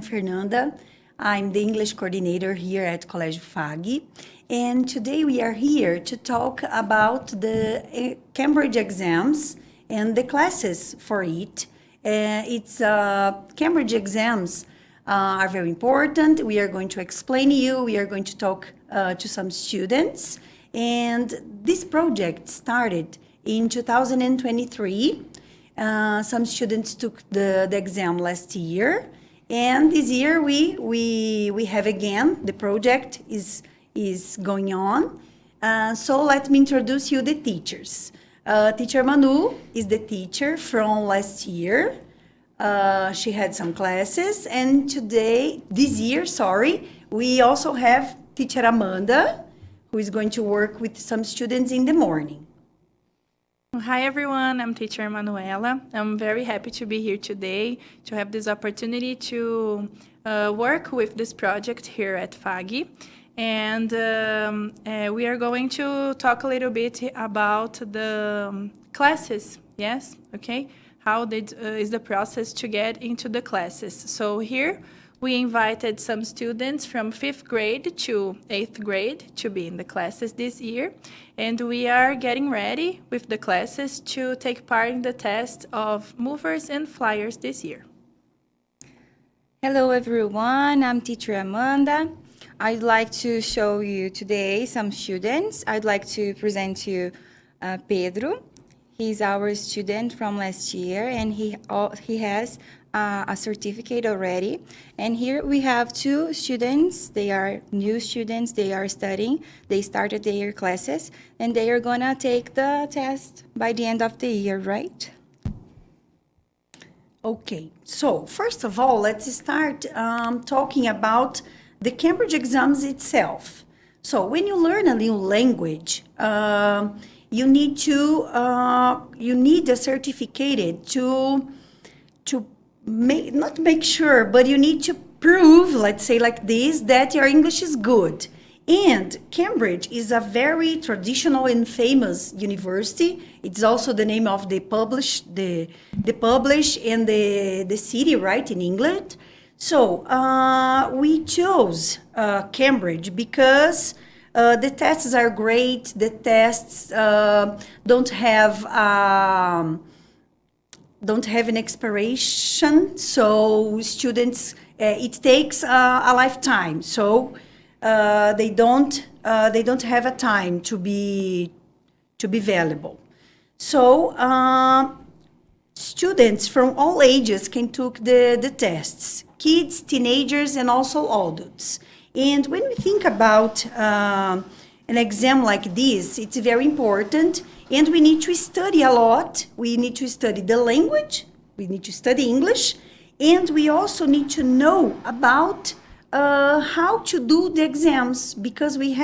Fernanda. I'm the English coordinator here at Colégio Fag. And today we are here to talk about the Cambridge exams and the classes for it. Cambridge exams are very important. We are going to explain to you. We are going to talk to some students. And this project started in 2023. Some students took the exam last year. And this year we have again, the project is going on. So let me introduce you the teachers. Teacher Manu is the teacher from last year. She had some classes, and this year, we also have teacher Amanda, who is going to work with some students in the morning. Hi everyone, I'm teacher Manoela. I'm very happy to be here today to have this opportunity to work with this project here at Fag. And we are going to talk a little bit about the classes, yes, okay? How is the process to get into the classes. So here we invited some students from 5th grade to 8th grade to be in the classes this year. And we are getting ready with the classes to take part in the test of movers and flyers this year. Hello everyone, I'm teacher Amanda. I'd like to show you today some students. I'd like to present to you Pedro. He's our student from last year, and he has a certificate already. And here we have two students. They are new students. They are studying. They started their classes, and they are gonna take the test by the end of the year, right? Okay, so first of all, let's start talking about the Cambridge exams itself. So when you learn a new language, you need a certificate to not make sure, but you need to prove, let's say like this, that your English is good. And Cambridge is a very traditional and famous university. It's also the name of the publish and the city, right, in England. So we chose Cambridge because the tests are great. The tests don't have an expiration, so students it takes a lifetime. So they don't have a time to be valuable. So students from all ages can take the tests. Kids, teenagers, and also adults. And when we think about an exam like this, it's very important, and we need to study a lot. We need to study the language, we need to study English, and we also need to know about how to do the exams, because we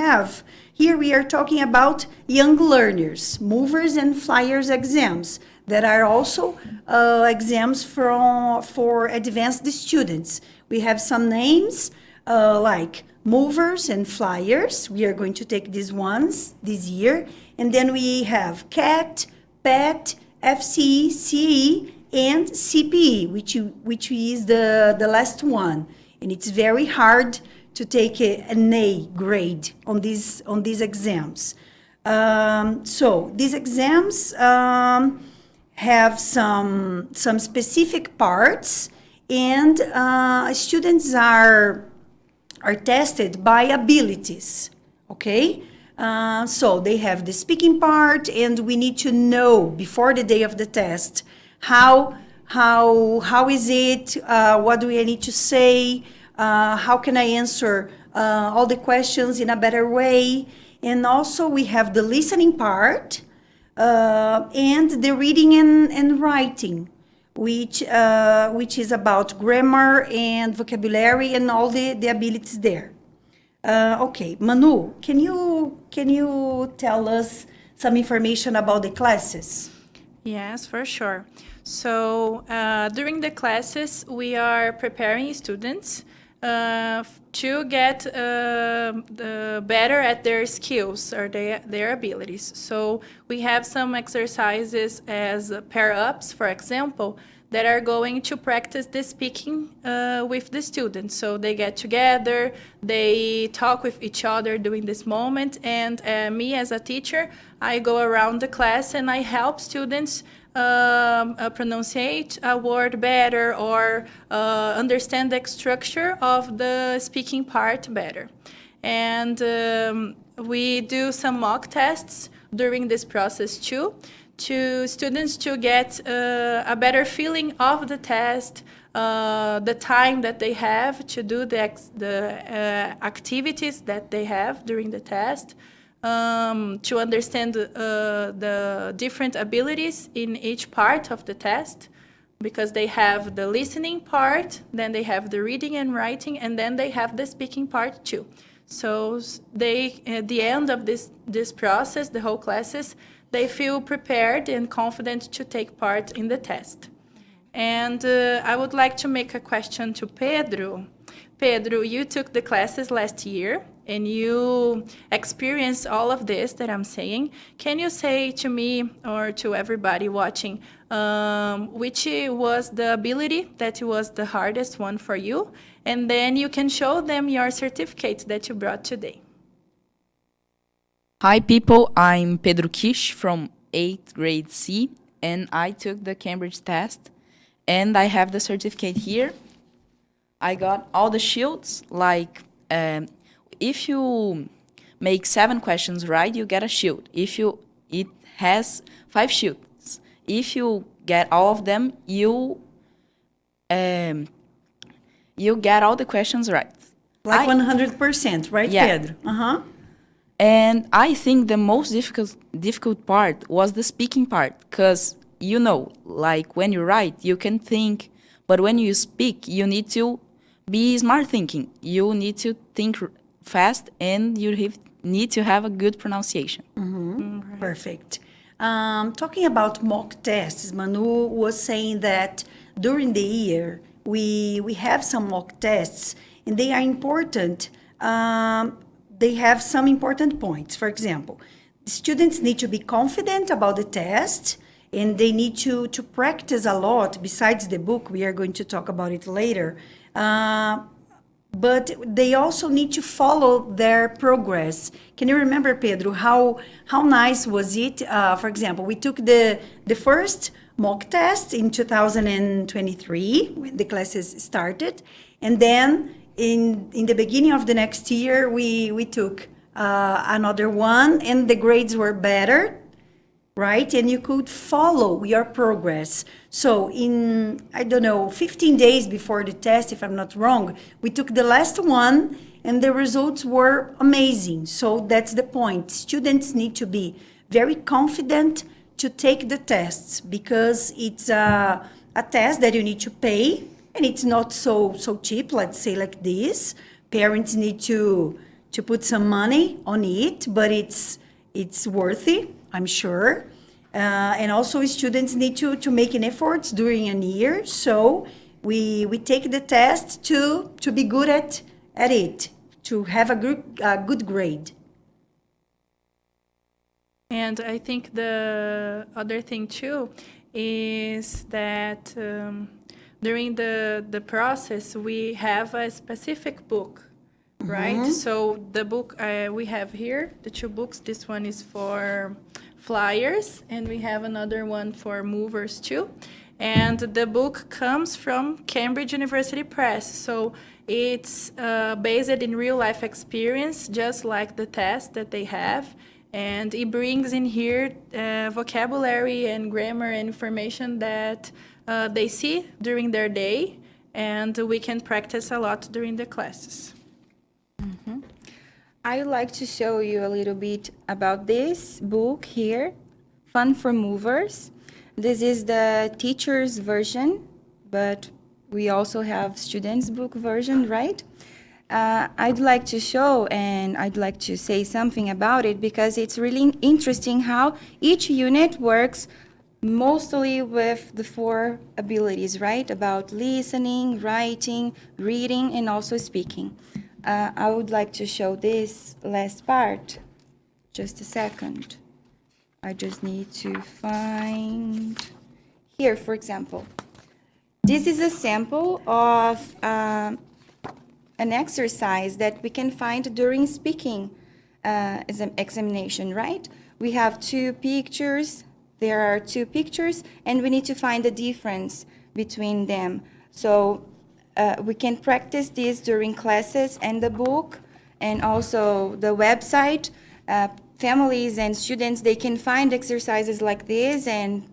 are talking about young learners, movers and flyers exams, that are also exams for advanced students. We have some names like movers and flyers. We are going to take these ones this year. And then we have CAT, PET, FCE, CE, and CPE, which is the last one. And it's very hard to take an A grade on these exams. So these exams have some specific parts, and students are tested by abilities, okay? So they have the speaking part, and we need to know before the day of the test how is it, what do I need to say, how can I answer all the questions in a better way. And also we have the listening part, and the reading and writing, which is about grammar and vocabulary and all the abilities there. Okay, Manu, can you tell us some information about the classes? Yes, for sure. So during the classes, we are preparing students to get better at their skills or their abilities. So we have some exercises as pair-ups, for example, that are going to practice the speaking with the students. So they get together, they talk with each other during this moment, and me as a teacher, I go around the class and I help students pronunciate a word better or understand the structure of the speaking part better. And we do some mock tests during this process too, to students to get a better feeling of the test, the time that they have to do the activities that they have during the test, to understand the different abilities in each part of the test, because they have the listening part, then they have the reading and writing, and then they have the speaking part too. So they, at the end of this process, the whole classes, they feel prepared and confident to take part in the test. And I would like to make a question to Pedro. Pedro, you took the classes last year and you experienced all of this that I'm saying. Can you say to me or to everybody watching, which was the ability that was the hardest one for you? And then you can show them your certificate that you brought today. Hi people, I'm Pedro Kish from 8th grade C, and I took the Cambridge test, and I have the certificate here. I got all the shields, like if you make 7 questions right, you get a shield. It has 5 shields. If you get all of them, you get all the questions right. Like 100%, right, Yeah. Pedro? Uh-huh. And I think the most difficult part was the speaking part, because, you know, like when you write, you can think, but when you speak, you need to be smart thinking. You need to think fast, and you need to have a good pronunciation. Right. Perfect. Talking about mock tests, Manu was saying that during the year, we have some mock tests, and they are important. They have some important points. For example, students need to be confident about the test, and they need to practice a lot. Besides the book, we are going to talk about it later. But they also need to follow their progress. Can you remember, Pedro, how nice was it? For example, we took the first mock test in 2023 when the classes started, and then in the beginning of the next year, we took another one, and the grades were better, right? And you could follow your progress. So in, 15 days before the test, if I'm not wrong, we took the last one, and the results were amazing. So that's the point. Students need to be very confident to take the tests, because it's a test that you need to pay, and it's not so cheap, let's say like this. Parents need to put some money on it, but it's worthy, I'm sure. And also students need to make an effort during a year. So we take the test to be good at it, to have a good grade. And I think the other thing too is that during the process, we have a specific book, right? So the book we have here, the 2 books, this one is for flyers, and we have another one for movers too. And the book comes from Cambridge University Press. So it's based in real life experience, just like the test that they have. And it brings in here vocabulary and grammar and information that they see during their day, and we can practice a lot during the classes. I would like to show you a little bit about this book here, Fun for Movers. This is the teacher's version, but we also have students' book version, right? I'd like to show and I'd like to say something about it, because it's really interesting how each unit works mostly with the 4 abilities, right? About listening, writing, reading, and also speaking. I would like to show this last part. Just a second. I just need to find here, for example. This is a sample of an exercise that we can find during speaking examination, right? We have two pictures. There are two pictures, and we need to find the difference between them. So we can practice this during classes and the book, and also the website. Families and students, they can find exercises like this and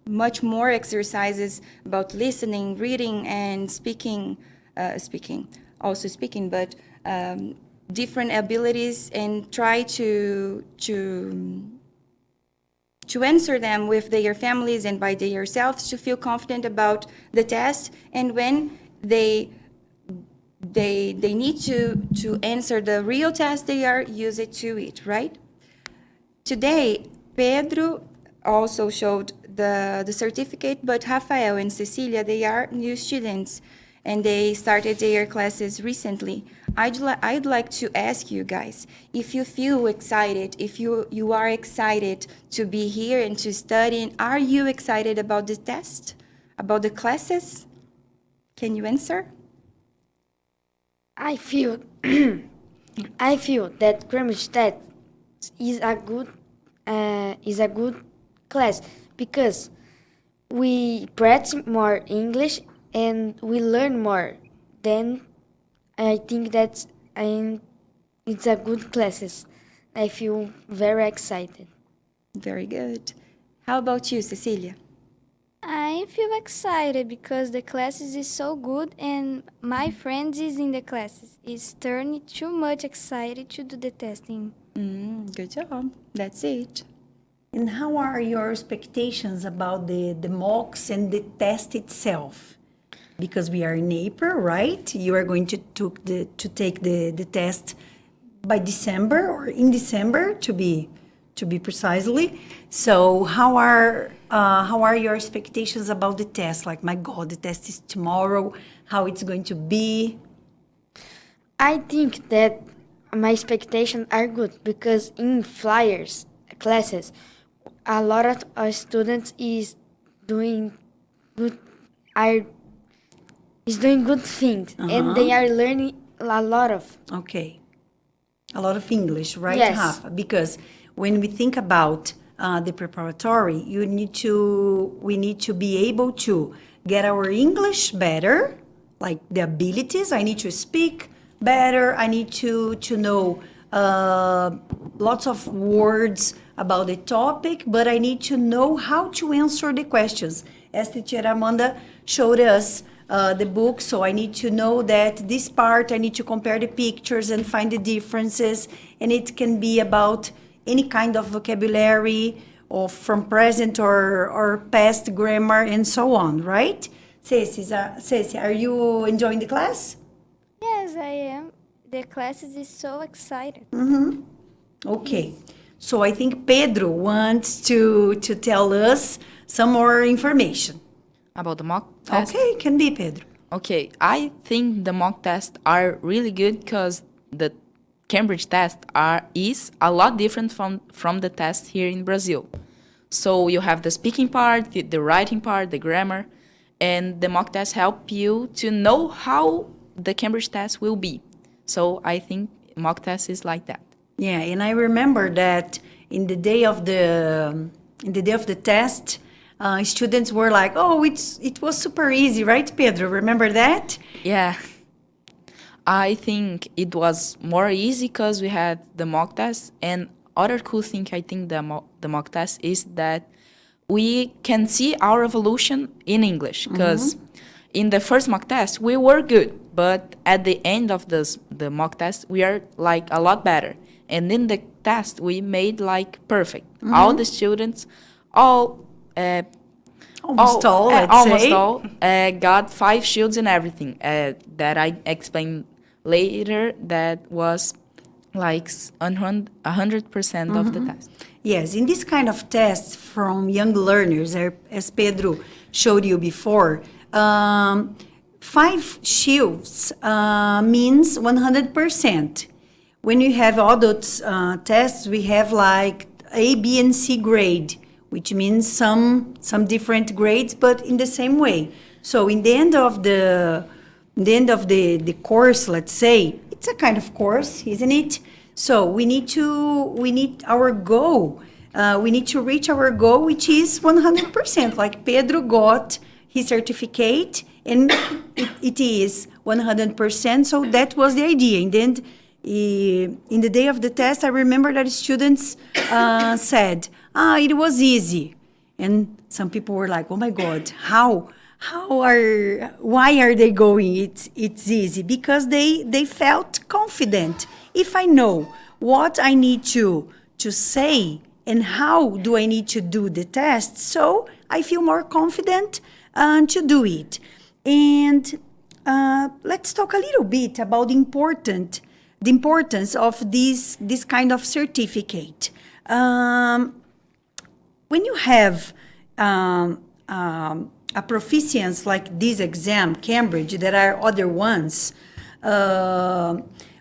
much more exercises about listening, reading, and speaking, but different abilities, and try to answer them with their families and by themselves to feel confident about the test. And when they need to answer the real test, they are used to it, right? Today, Pedro also showed the certificate, but Rafael and Cecilia, they are new students, and they started their classes recently. I'd like to ask you guys, if you feel excited, if you are excited to be here and to study, are you excited about the test, about the classes? Can you answer? I feel I feel that Cambridge Test is a good class because we practice more English and we learn more. Then I think that it's a good classes. I feel very excited. Very good. How about you, Cecilia? I feel excited because the classes is so good and my friends is in the classes. It's turning too much excited to do the testing. Good job. That's it. And how are your expectations about the mocks and the test itself? Because we are in April, right? You are going to take the test by December or in December to be precisely. So how are your expectations about the test? Like, my God, the test is tomorrow. How it's going to be? I think that my expectations are good because in flyers classes, a lot of our students is doing good things and they are learning a lot of. Okay. A lot of English, right, Yes. Rafa? Because when we think about the preparatory, we need to be able to get our English better, like the abilities. I need to speak better. I need to know lots of words about the topic, but I need to know how to answer the questions. As teacher Amanda showed us the book, so I need to know that this part, I need to compare the pictures and find the differences, and it can be about any kind of vocabulary or from present or past grammar and so on, right? Ceci, are you enjoying the class? Yes, I am. The classes is so excited. Okay, so I think Pedro wants to tell us some more information. About the mock test? Okay, can be Pedro. Okay, I think the mock tests are really good because the Cambridge test is a lot different from the test here in Brazil. So you have the speaking part, the writing part, the grammar, and the mock tests help you to know how the Cambridge test will be. So I think mock test is like that. Yeah, and I remember that in the day of the test, students were like, "Oh, it was super easy, right, Pedro? Remember that?" Yeah, I think it was more easy because we had the mock test. And other cool thing I think the mock test is that we can see our evolution in English. Because in the first mock test we were good, but at the end of the mock test we are like a lot better. And in the test we made like perfect. All the students, Almost all, got 5 shields and everything that I explained later. That was like 100% of the test. Yes, in this kind of tests from young learners, as Pedro showed you before, 5 shields means 100%. When you have adult tests, we have like A, B, and C grade, which means some different grades, but in the same way. So in the end of the course, let's say, it's a kind of course, isn't it? So we need our goal. We need to reach our goal, which is 100%. Like Pedro got his certificate, and it is 100%. So that was the idea. And then in the day of the test, I remember that students said, it was easy. And some people were like, oh my God, why are they going? It's easy. Because they felt confident. If I know what I need to say and how do I need to do the test, so I feel more confident to do it. And let's talk a little bit about the importance of this kind of certificate. When you have a proficiency like this exam, Cambridge, there are other ones,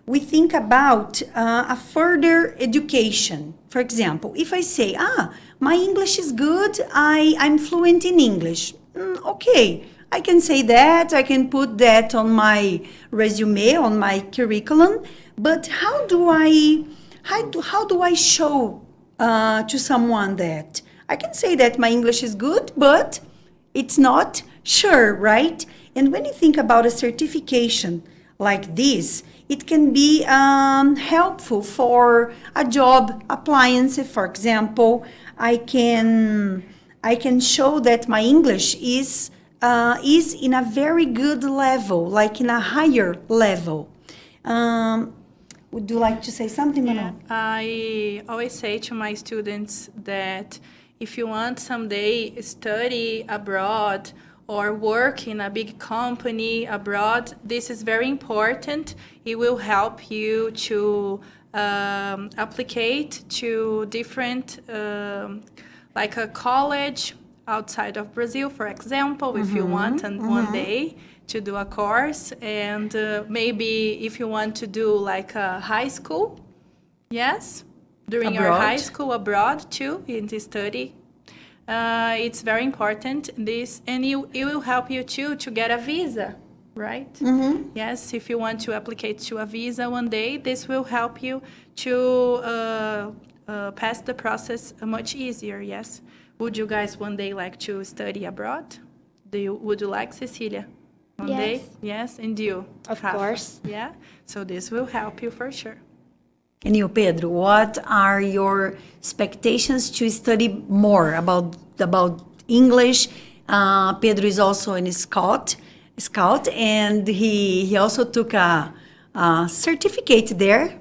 we think about a further education. For example, if I say, my English is good, I'm fluent in English. Okay, I can say that, I can put that on my resume, on my curriculum, but how do I show to someone that? I can say that my English is good, but it's not sure, right? And when you think about a certification like this, it can be helpful for a job appliance. For example, I can show that my English is in a very good level, like in a higher level. Would you like to say something, Manoela? I always say to my students that if you want someday study abroad or work in a big company abroad, this is very important. It will help you to applicate to different, like a college outside of Brazil, for example, if you want one day to do a course, and maybe if you want to do like a high school, yes, during your high school abroad too, in the study. It's very important, this, and it will help you too to get a visa, right? Yes, if you want to apply to a visa one day, this will help you to pass the process much easier, yes? Would you guys one day like to study abroad? Would you like, Cecilia? One day? Yes, and you? Of course. Yeah, so this will help you for sure. And you, Pedro, what are your expectations to study more about English? Pedro is also a scout, and he also took a certificate there,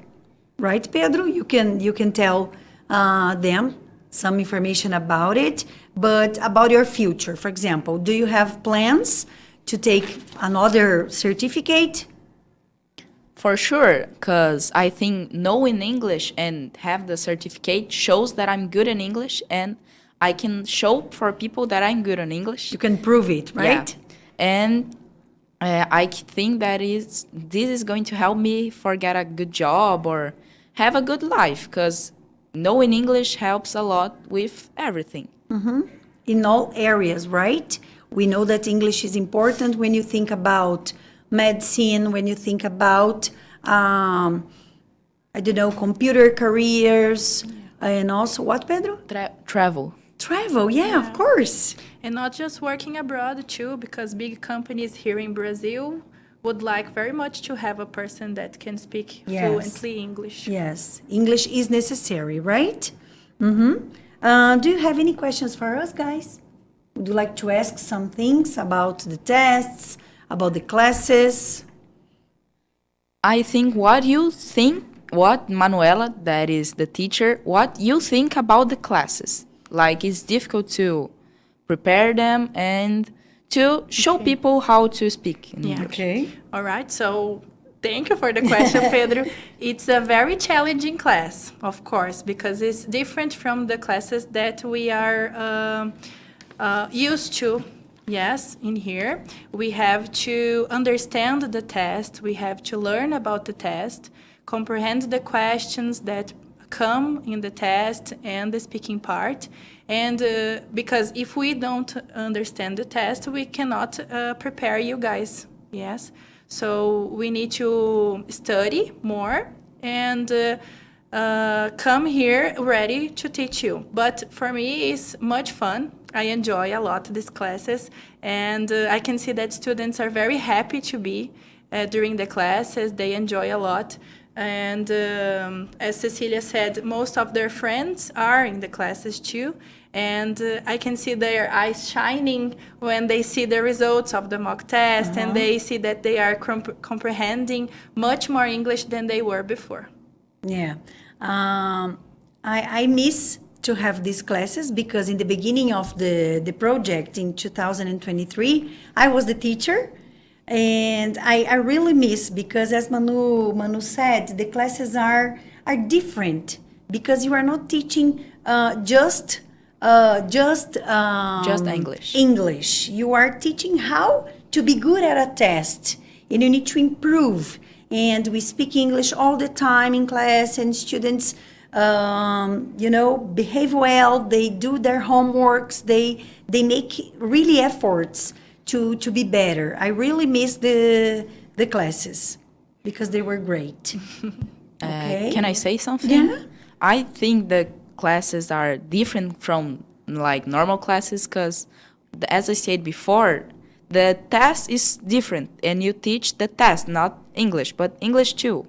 right, Pedro? You can tell them some information about it, but about your future. For example, do you have plans to take another certificate? For sure, because I think knowing English and have the certificate shows that I'm good in English, and I can show for people that I'm good in English. You can prove it, right? Yeah. And I think that this is going to help me for get a good job or have a good life, because knowing English helps a lot with everything. In all areas, right? We know that English is important when you think about medicine, when you think about, computer careers, and also what, Pedro? Travel. Travel, yeah, of course. And not just working abroad too, because big companies here in Brazil would like very much to have a person that can speak fluently English. Yes, English is necessary, right? Do you have any questions for us, guys? Would you like to ask some things about the tests, about the classes? I think what Manoela, that is the teacher, what you think about the classes. Like, it's difficult to prepare them and to show people how to speak in English. Okay. All right, so thank you for the question, Pedro. It's a very challenging class, of course, because it's different from the classes that we are used to. Yes, in here. We have to understand the test. We have to learn about the test, comprehend the questions that come in the test and the speaking part. And because if we don't understand the test, we cannot prepare you guys. Yes. So we need to study more and come here ready to teach you. But for me, it's much fun. I enjoy a lot these classes, and I can see that students are very happy to be during the classes. They enjoy a lot. And as Cecilia said, most of their friends are in the classes too. And I can see their eyes shining when they see the results of the mock test, and they see that they are comprehending much more English than they were before. Yeah. I miss to have these classes because in the beginning of the project in 2023, I was the teacher. And I really miss because, as Manu said, the classes are different because you are not teaching just English. English. You are teaching how to be good at a test, and you need to improve. And we speak English all the time in class, and students, behave well. They do their homeworks. They make really efforts to be better. I really miss the classes because they were great. Okay. Can I say something? Yeah. I think the classes are different from like normal classes because, as I said before, the test is different and you teach the test, not English, but English too.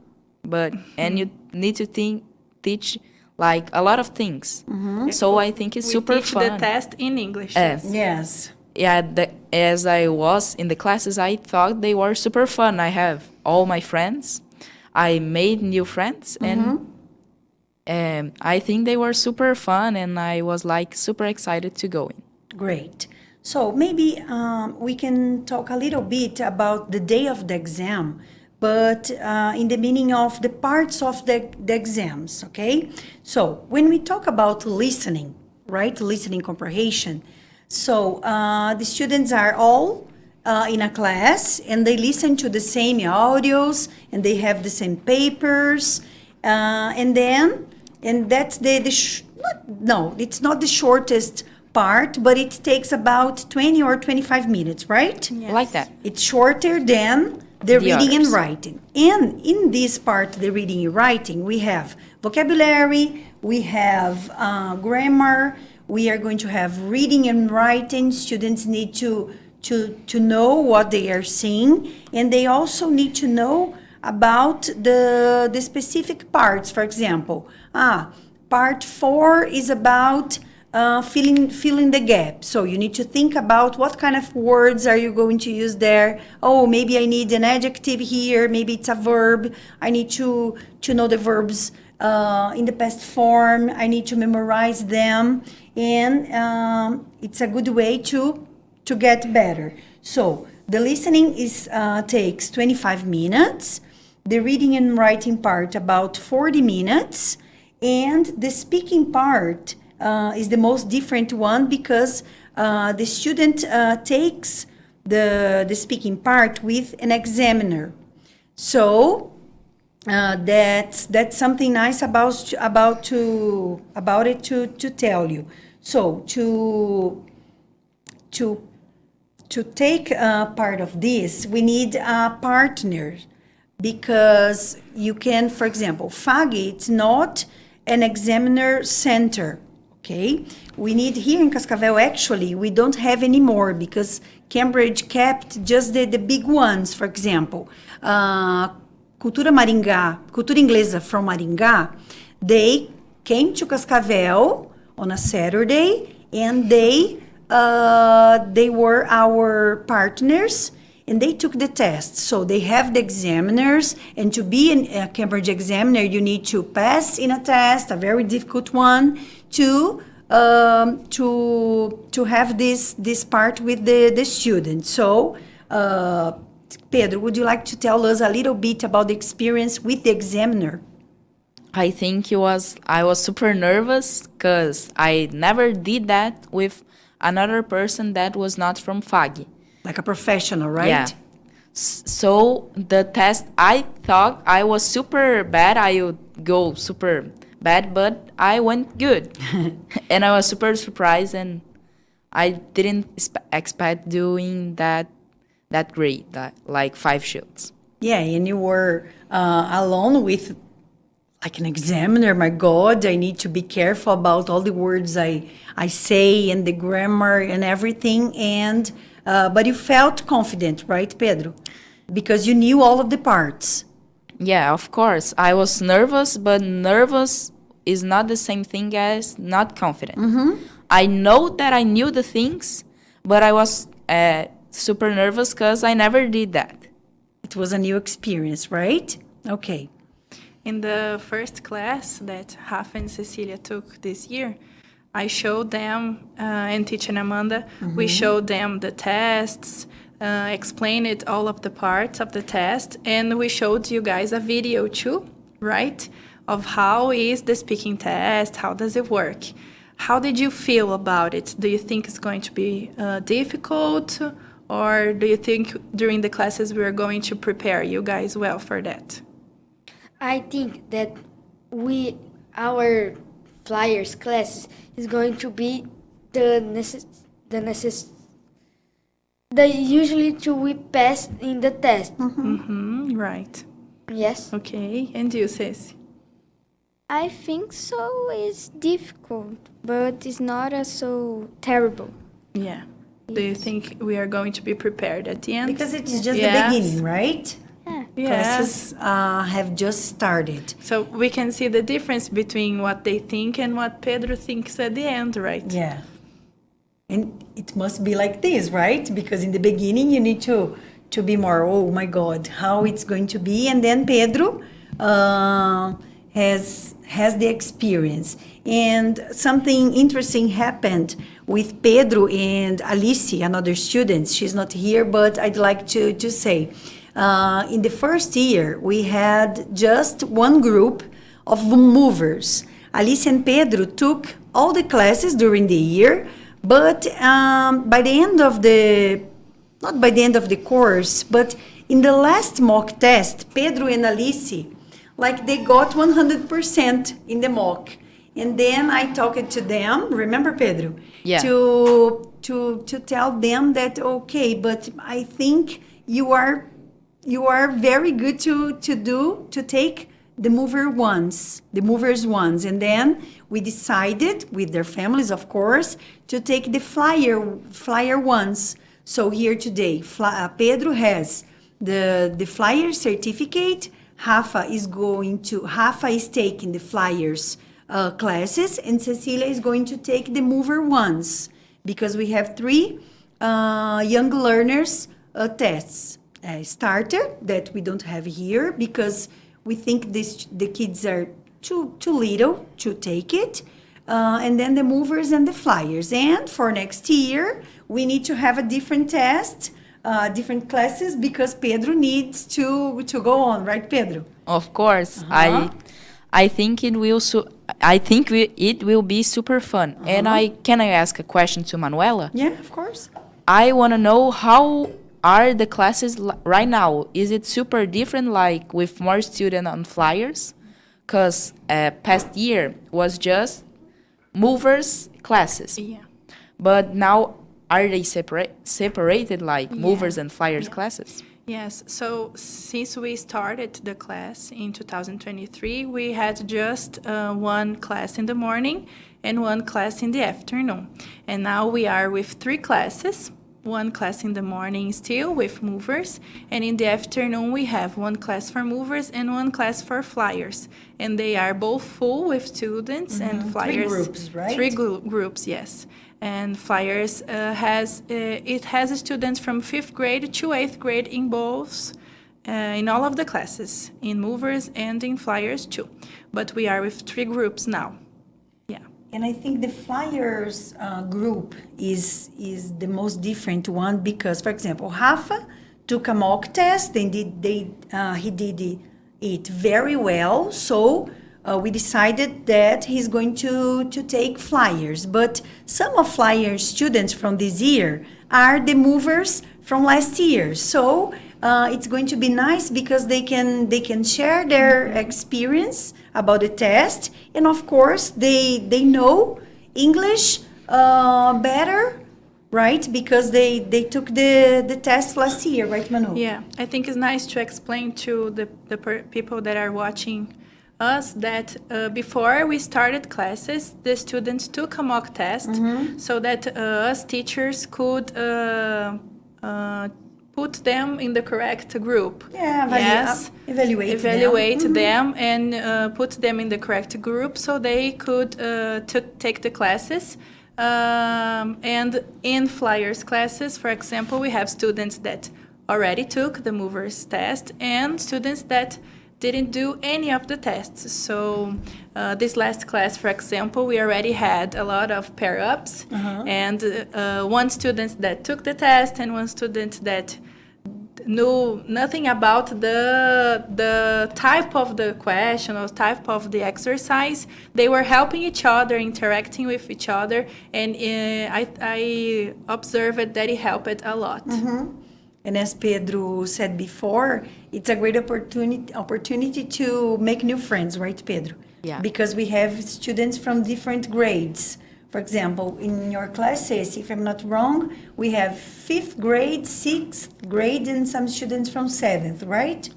And you need to teach like a lot of things. So I think it's super teach fun. the test in English. Yes. Yeah, as I was in the classes, I thought they were super fun. I have all my friends. I made new friends, and I think they were super fun, and I was like super excited to go in. Great. So maybe we can talk a little bit about the day of the exam, but in the meaning of the parts of the exams, okay? So when we talk about listening, right, listening comprehension, so the students are all in a class and they listen to the same audios and they have the same papers, and that's no, it's not the shortest part, but it takes about 20 or 25 minutes, right? Yes. Like that. It's shorter than the reading and others. writing. And in this part, the reading and writing, we have vocabulary, we have grammar, we are going to have reading and writing. Students need to know what they are seeing, and they also need to know about the specific parts. For example, part 4 is about filling the gap. So you need to think about what kind of words are you going to use there. Oh, maybe I need an adjective here. Maybe it's a verb. I need to know the verbs in the past form. I need to memorize them. And it's a good way to get better. So the listening takes 25 minutes. The reading and writing part about 40 minutes. And the speaking part is the most different one because the student takes the speaking part with an examiner. So that's something nice about it to tell you. So to take part of this, we need a partner because you can, for example, Fag, it's not an examiner center. Okay, we need here in Cascavel, actually, we don't have any more because Cambridge kept just the big ones. For example, Cultura Inglesa from Maringá, they came to Cascavel on a Saturday and they were our partners and they took the test. So they have the examiners, and to be a Cambridge examiner, you need to pass in a test, a very difficult one, to have this part with the students. So, Pedro, would you like to tell us a little bit about the experience with the examiner? I think I was super nervous because I never did that with another person that was not from Fag. Like a professional, right? Yeah. So the test, I thought I was super bad. I would go super bad, but I went good. And I was super surprised, and I didn't expect doing that great, like 5 shields. Yeah, and you were alone with like an examiner. My God, I need to be careful about all the words I say and the grammar and everything. And but you felt confident, right, Pedro? Because you knew all of the parts. Yeah, of course. I was nervous, but nervous is not the same thing as not confident. I know that I knew the things, but I was super nervous because I never did that. It was a new experience, right? Okay. In the first class that Rafa and Cecilia took this year, I showed them, and teacher Amanda, we showed them the tests, explained all of the parts of the test, and we showed you guys a video too, right? Of how is the speaking test, how does it work? How did you feel about it? Do you think it's going to be difficult? Or do you think during the classes we are going to prepare you guys well for that? I think that our flyers classes is going to be usually to we pass in the test. Right. Yes. Okay. And you, Ceci? I think so. It's difficult, but it's not so terrible. Yeah. Do you think we are going to be prepared at the end? Because it's just Yes. the beginning, right? Yes. Classes have just started. So we can see the difference between what they think and what Pedro thinks at the end, right? Yeah. And it must be like this, right? Because in the beginning you need to be more, oh my God, how it's going to be. And then Pedro has the experience. And something interesting happened with Pedro and Alice, another student. She's not here, but I'd like to say, in the first year, we had just one group of movers. Alice and Pedro took all the classes during the year, but by the end of not by the end of the course, but in the last mock test, Pedro and Alice, like they got 100% in the mock. And then I talked to them, remember Pedro? Yeah. To tell them that, okay, but I think you are very good to take the movers ones. And then we decided, with their families, of course, to take the flyer ones. So here today, Pedro has the flyer certificate. Rafa is taking the flyers classes, and Cecilia is going to take the mover ones, because we have 3 young learners tests. Starter that we don't have here because we think the kids are too little to take it, and then the movers and the flyers. And for next year, we need to have a different test, different classes, because Pedro needs to go on, right, Pedro? Of course, I think it will. It will be super fun. And can I ask a question to Manoela? Yeah, of course. I want to know, how are the classes right now? Is it super different, like with more students on flyers? Because past year was just movers classes. Yeah. But now, are they separated, like movers and flyers classes? Yes, so since we started the class in 2023, we had just one class in the morning and one class in the afternoon. And now we are with 3 classes, one class in the morning still with movers, and in the afternoon we have one class for movers and one class for flyers. And they are both full with students and flyers. 3 groups, right? 3 groups, yes. And flyers has students from 5th grade to 8th grade in both, in all of the classes, in movers and in flyers too. But we are with 3 groups now. Yeah. And I think the flyers group is the most different one because, for example, Rafa took a mock test and he did it very well. So we decided that he's going to take flyers. But some of flyers students from this year are the movers from last year. So it's going to be nice because they can share their experience about the test, and of course they know English better, right? Because they took the test last year, right, Manu? Yeah, I think it's nice to explain to the people that are watching us that before we started classes, the students took a mock test so that us teachers could put them in the correct group. Yeah, yes, evaluate them and put them in the correct group so they could take the classes. And in Flyers classes, for example, we have students that already took the movers test and students that didn't do any of the tests. So this last class, for example, we already had a lot of pair-ups and one student that took the test and one student that knew nothing about the type of the question or type of the exercise. They were helping each other, interacting with each other, and I observed that it helped a lot. And as Pedro said before, it's a great opportunity to make new friends, right, Pedro? Yeah. Because we have students from different grades. For example, in your classes, if I'm not wrong, we have 5th grade, 6th grade, and some students from 7th, right?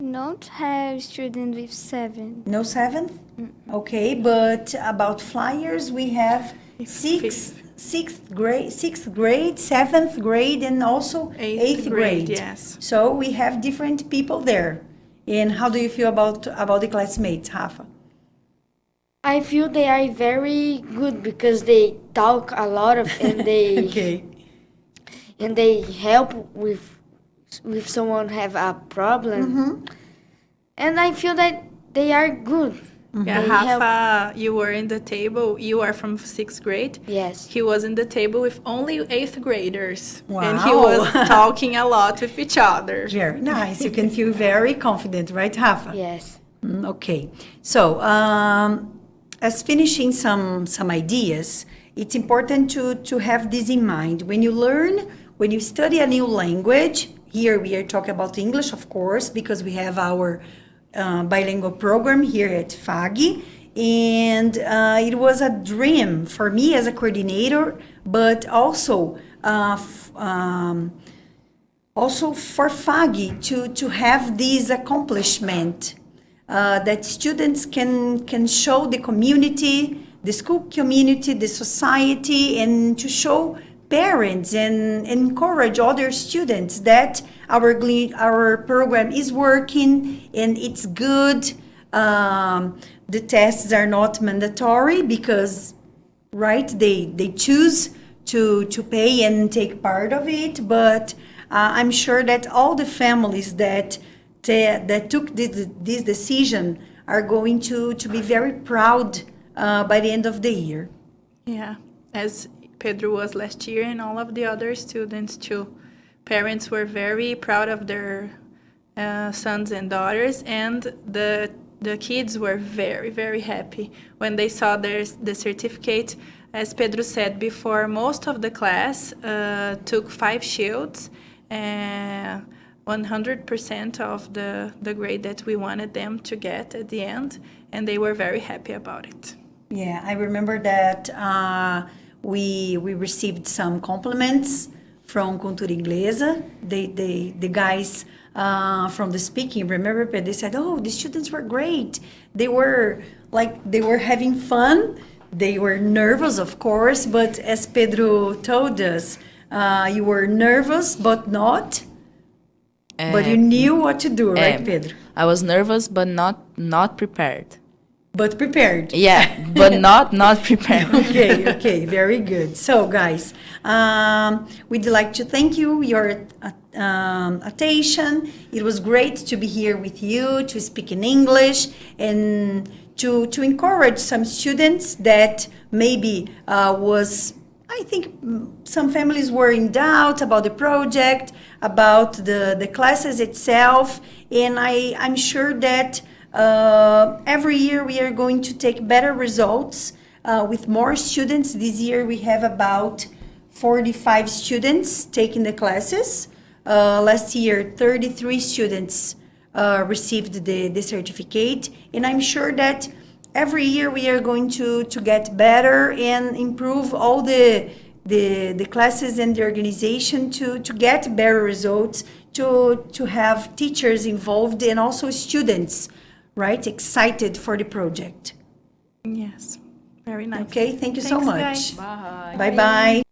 Don't have students with 7. No 7th? Okay, but about Flyers, we have 6th grade, 7th grade, and also 8th grade. Yes. So we have different people there. And how do you feel about the classmates, Rafa? I feel they are very good because they talk a lot of and they Okay. and they help with someone have a problem. And I feel that they are good. Yeah, They Rafa, you were in the table. You are from 6th grade. Yes. He was in the table with only 8th graders. Wow. And he was talking a lot with each other. Very nice. You can feel very confident, right, Rafa? Yes. Okay. So, as finishing some ideas, it's important to have this in mind. When you study a new language, here we are talking about English, of course, because we have our bilingual program here at Fag. And it was a dream for me as a coordinator, but also for Fag to have this accomplishment. That students can show the community, the school community, the society, and to show parents and encourage other students that our program is working and it's good. The tests are not mandatory because, right, they choose to pay and take part of it. But I'm sure that all the families that took this decision are going to be very proud by the end of the year. Yeah, as Pedro was last year and all of the other students too. Parents were very proud of their sons and daughters, and the kids were very, very happy when they saw the certificate. As Pedro said before, most of the class took 5 shields, 100% of the grade that we wanted them to get at the end, and they were very happy about it. Yeah, I remember that we received some compliments from Cultura Inglesa. The guys from the speaking, remember, they said, oh, the students were great. They were having fun. They were nervous, of course, but as Pedro told us, you were nervous, but not. But you knew what to do, right, Pedro? I was nervous, but not prepared. But prepared. Yeah, but not prepared. Okay, very good. So, guys, we'd like to thank you, your attention. It was great to be here with you, to speak in English, and to encourage some students that maybe I think some families were in doubt about the project, about the classes itself, and I'm sure that every year we are going to take better results with more students. This year we have about 45 students taking the classes. Last year, 33 students received the certificate, and I'm sure that every year we are going to get better and improve all the classes and the organization to get better results, to have teachers involved and also students, right, excited for the project. Yes, very nice. Okay, thank you so Thanks, much. guys. Bye. Bye-bye.